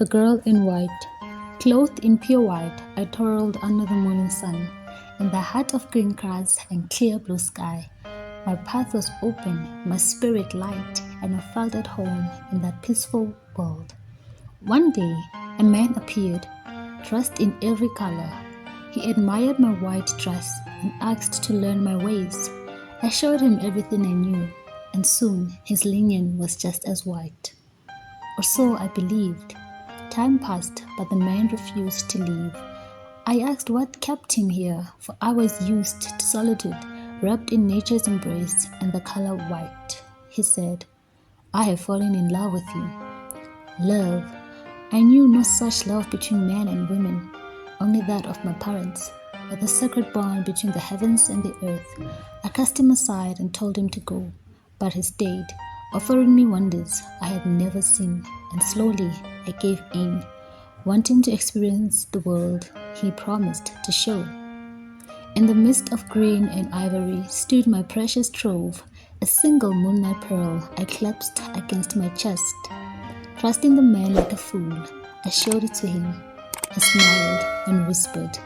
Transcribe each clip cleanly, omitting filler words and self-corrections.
The girl in white. Clothed in pure white, I toiled under the morning sun, in the heart of green grass and clear blue sky. My path was open, my spirit light, and I felt at home in that peaceful world. One day, a man appeared, dressed in every color. He admired my white dress and asked to learn my ways. I showed him everything I knew, and soon his linen was just as white. Or so I believed. Time passed, but the man refused to leave. I asked what kept him here, for I was used to solitude, wrapped in nature's embrace and the color white. He said, I have fallen in love with you. Love. I knew no such love between men and women, only that of my parents, but the sacred bond between the heavens and the earth. I cast him aside and told him to go, but he stayed, offering me wonders I had never seen, and slowly I gave in, wanting to experience the world he promised to show. In the midst of green and ivory stood my precious trove, a single moonlight pearl I clasped against my chest. Trusting the man like a fool, I showed it to him. He smiled and whispered,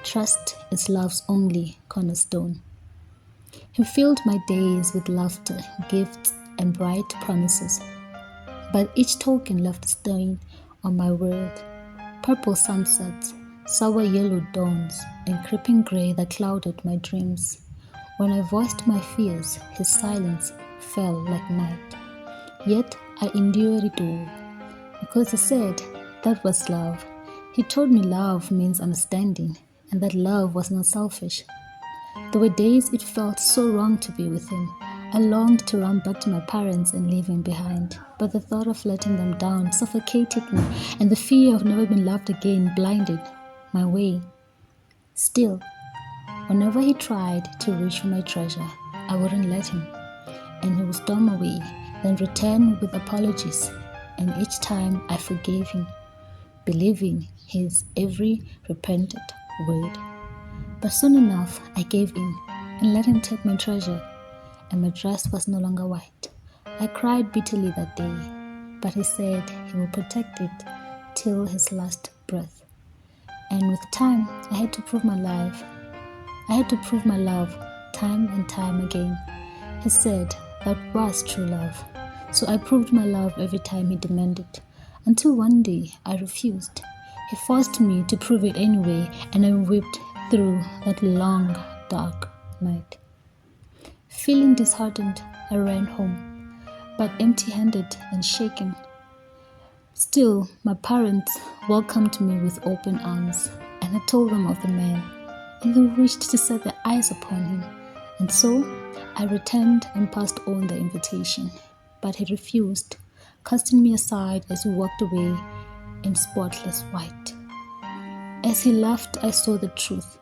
Trust is love's only cornerstone. He filled my days with laughter, gifts, and bright promises. But each token left a stain on my world. Purple sunsets, sour yellow dawns, and creeping grey that clouded my dreams. When I voiced my fears, his silence fell like night. Yet I endured it all, because he said that was love. He told me love means understanding, and that love was not selfish. There were days it felt so wrong to be with him. I longed to run back to my parents and leave him behind, but the thought of letting them down suffocated me, and the fear of never being loved again blinded my way. Still, whenever he tried to reach for my treasure, I wouldn't let him, and he would storm away, then return with apologies, and each time I forgave him, believing his every repentant word. But soon enough, I gave in and let him take my treasure, and my dress was no longer white. I cried bitterly that day, but he said he would protect it till his last breath. And with time, I had to prove my love. Time and time again. He said that was true love. So I proved my love every time he demanded, until one day I refused. He forced me to prove it anyway, and I wept through that long, dark night. Feeling disheartened, I ran home, but empty-handed and shaken. Still, my parents welcomed me with open arms, and I told them of the man, and they wished to set their eyes upon him. And so, I returned and passed on the invitation, but he refused, casting me aside as he walked away in spotless white. As he left, I saw the truth.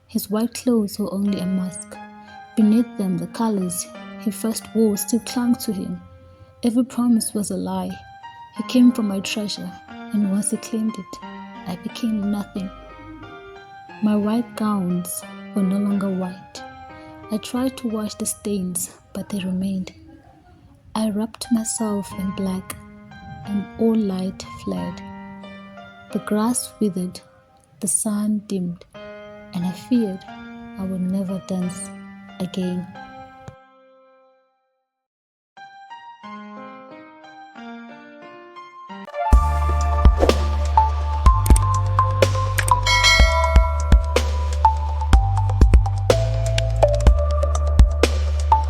His white clothes were only a mask. Beneath them, the colors he first wore still clung to him. Every promise was a lie. He came for my treasure, and once he claimed it, I became nothing. My white gowns were no longer white. I tried to wash the stains, but they remained. I wrapped myself in black, and all light fled. The grass withered, the sun dimmed, and I feared I would never dance again.